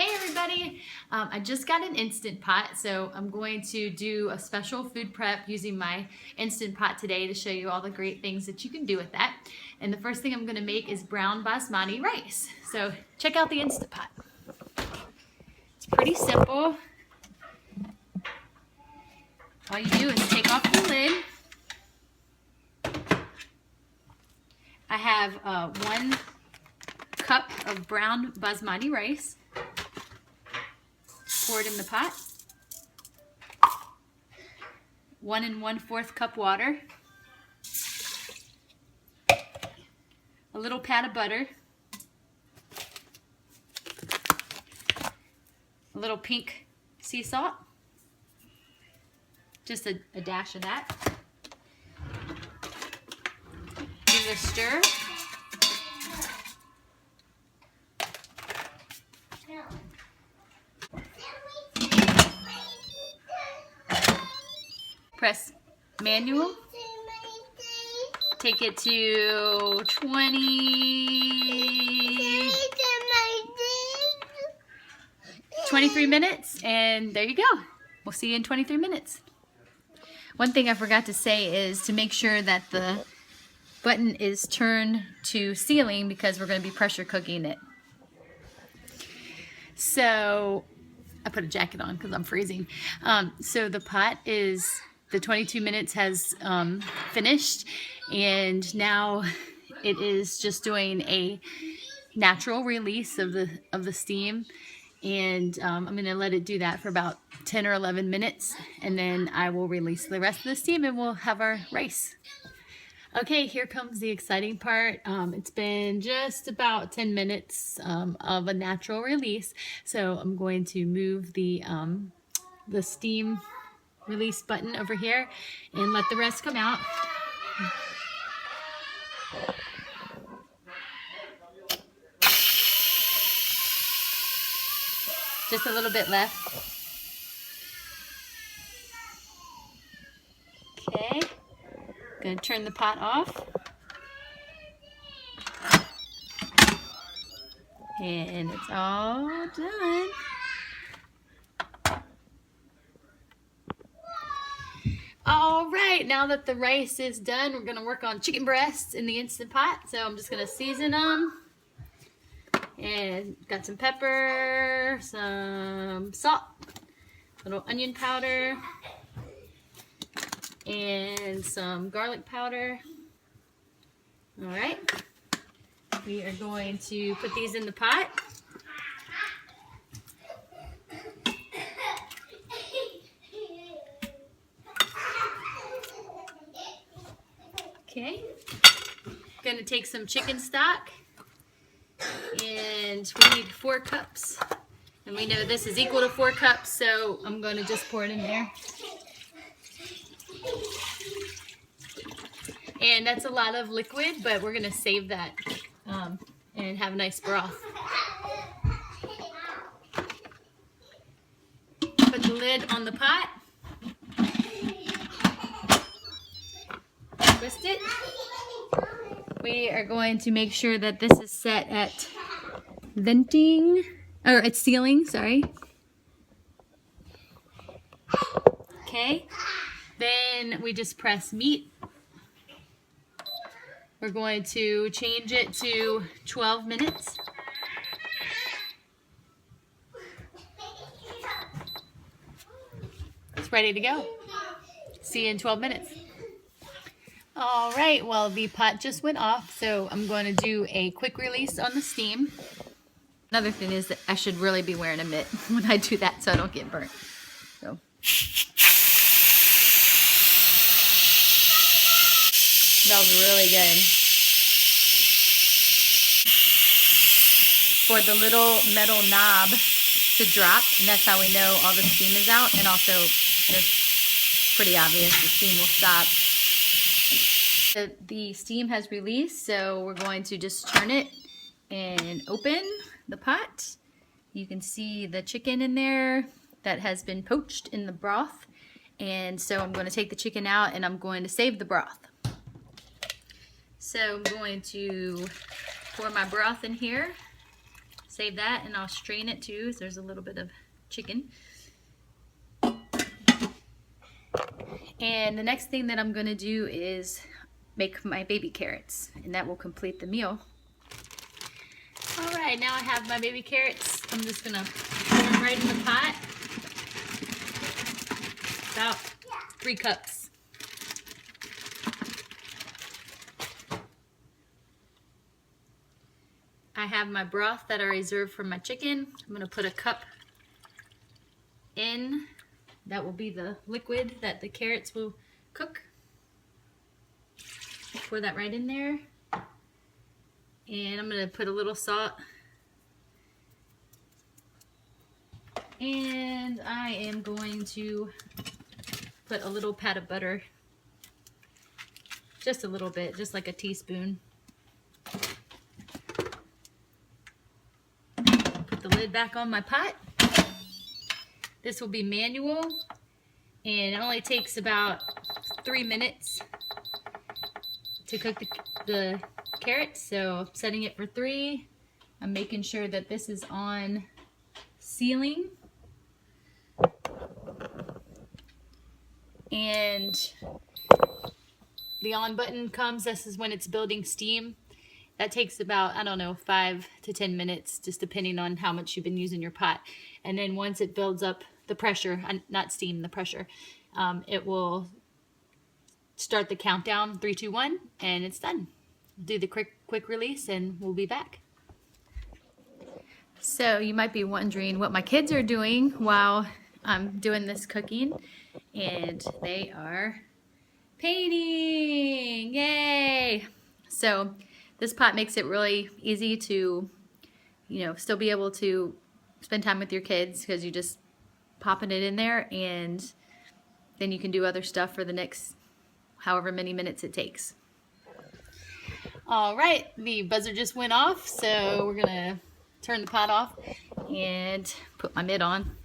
Hey everybody, I just got an Instant Pot, so I'm going to do a special food prep using my Instant Pot today to show you all the great things that you can do with that. And the first thing I'm going to make is brown basmati rice. So check out the Instant Pot. It's pretty simple. All you do is take off the lid. I have 1 cup of brown basmati rice. Pour it in the pot. 1 1/4 cup water. A little pat of butter. A little pink sea salt. Just a dash of that. Give it a stir. Press manual. Take it to 23 minutes, and there you go. We'll see you in 23 minutes. One thing I forgot to say is to make sure that the button is turned to sealing because we're going to be pressure cooking it. So I put a jacket on because I'm freezing. So the pot is, the 22 minutes has finished, and now it is just doing a natural release of the steam, and I'm going to let it do that for about 10 or 11 minutes, and then I will release the rest of the steam and we'll have our rice. Okay, here comes the exciting part. It's been just about 10 minutes of a natural release, so I'm going to move the steam release button over here and let the rest come out. Just a little bit left. Okay. Gonna turn the pot off. And it's all done. All right, now that the rice is done, we're gonna work on chicken breasts in the Instant Pot. So I'm just gonna season them. And got some pepper, some salt, a little onion powder, and some garlic powder. All right, we are going to put these in the pot. Okay, gonna take some chicken stock, and we need 4 cups. And we know this is equal to 4 cups, so I'm gonna just pour it in there. And that's a lot of liquid, but we're gonna save that and have a nice broth. Put the lid on the pot. Twist it. We are going to make sure that this is set at venting, or at sealing, sorry. Okay. Then we just press meat. We're going to change it to 12 minutes. It's ready to go. See you in 12 minutes. All right, well, the pot just went off, so I'm going to do a quick release on the steam. Another thing is that I should really be wearing a mitt when I do that so I don't get burnt. So. Smells really good. For the little metal knob to drop, and that's how we know all the steam is out, and also it's pretty obvious the steam will stop. The steam has released, so we're going to just turn it and open the pot. You can see the chicken in there that has been poached in the broth, and so I'm going to take the chicken out and I'm going to save the broth. So I'm going to pour my broth in here. save that, and I'll strain it too. So there's a little bit of chicken. And the next thing that I'm gonna do is make my baby carrots, and that will complete the meal. All right, now I have my baby carrots. I'm just gonna put them right in the pot. About 3 cups. I have my broth that I reserved for my chicken. I'm gonna put a cup in. That will be the liquid that the carrots will cook. Pour that right in there. And I'm gonna put a little salt. And I am going to put a little pat of butter. Just a little bit, just like a teaspoon. Put the lid back on my pot. This will be manual, and it only takes about 3 minutes to cook the carrots. So I'm setting it for 3. I'm making sure that this is on sealing. And the on button comes, this is when it's building steam. That takes about, I don't know, 5 to 10 minutes, just depending on how much you've been using your pot. And then once it builds up the pressure, not steam, the pressure, it will start the countdown, 3, 2, 1, and it's done. Do the quick release and we'll be back. So you might be wondering what my kids are doing while I'm doing this cooking, and they are painting. Yay! So this pot makes it really easy to, still be able to spend time with your kids, because you just popping it in there, and then you can do other stuff for the next however many minutes it takes. All right, the buzzer just went off, so we're gonna turn the pot off and put my mitt on.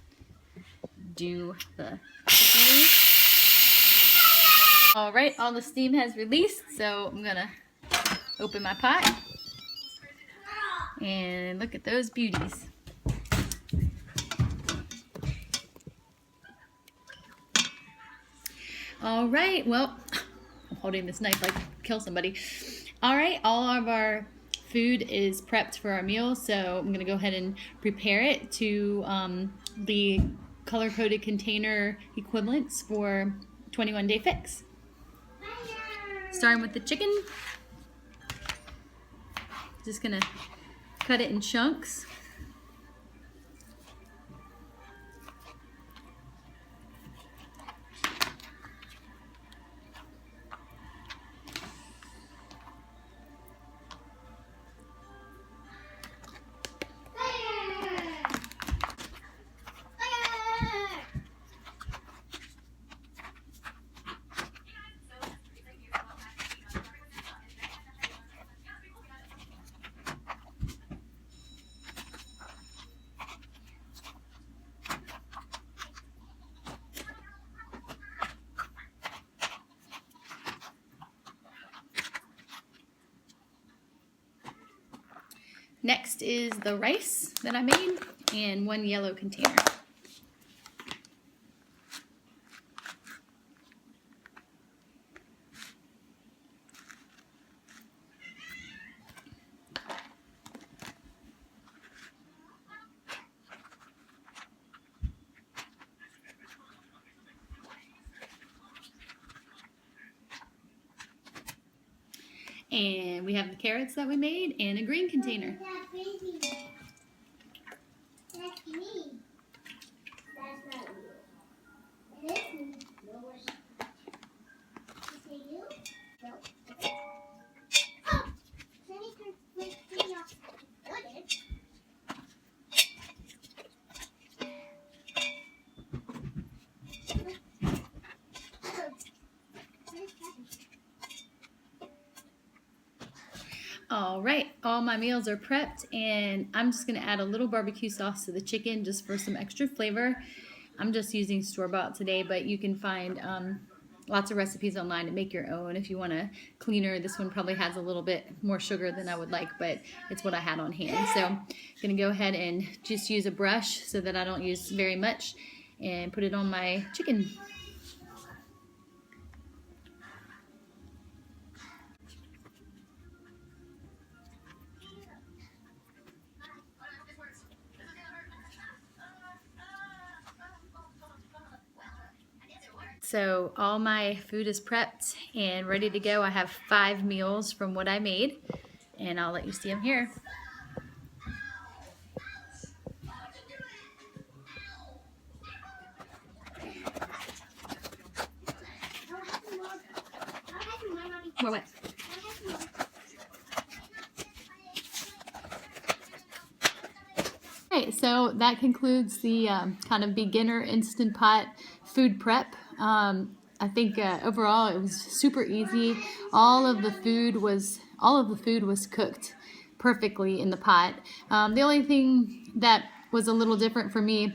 Do the cooking. All right, all the steam has released, so I'm gonna open my pot and look at those beauties. All right, well, I'm holding this knife like kill somebody. All right, all of our food is prepped for our meal, so I'm gonna go ahead and prepare it to the color-coded container equivalents for 21-day fix. Starting with the chicken. Just gonna cut it in chunks. Next is the rice that I made in 1 yellow container. And we have the carrots that we made in a green container. That's me. That's not you. It is me. No, is it you? No. Oh! Sunny can make me off. Okay. All right, all my meals are prepped, and I'm just gonna add a little barbecue sauce to the chicken just for some extra flavor. I'm just using store-bought today, but you can find lots of recipes online to make your own if you want a cleaner. This one probably has a little bit more sugar than I would like, but it's what I had on hand. So I'm going to go ahead and just use a brush so that I don't use very much and put it on my chicken. So all my food is prepped and ready to go. I have 5 meals from what I made, and I'll let you see them here. More what? Okay, so that concludes the kind of beginner Instant Pot food prep. I think overall it was super easy. All of the food was cooked perfectly in the pot. The only thing that was a little different for me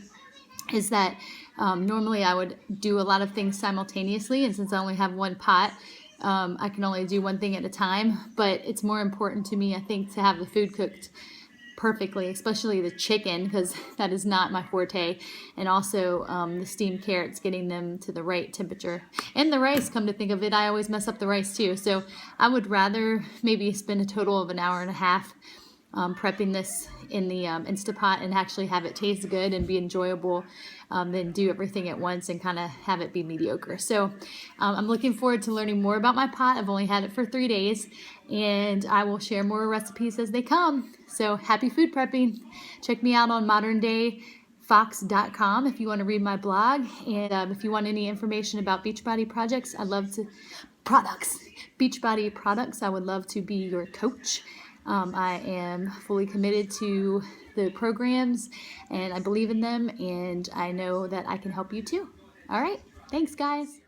is that normally I would do a lot of things simultaneously, and since I only have one pot, I can only do one thing at a time. But it's more important to me, I think, to have the food cooked perfectly, especially the chicken, because that is not my forte, and also the steamed carrots, getting them to the right temperature. And the rice, come to think of it, I always mess up the rice too, so I would rather maybe spend a total of an hour and a half prepping this in the Instapot and actually have it taste good and be enjoyable than do everything at once and kind of have it be mediocre. So I'm looking forward to learning more about my pot. I've only had it for 3 days, and I will share more recipes as they come. So happy food prepping. Check me out on moderndayfox.com if you want to read my blog, and if you want any information about Beachbody projects, Beachbody products, I would love to be your coach. I am fully committed to the programs, and I believe in them, and I know that I can help you too. All right, thanks guys.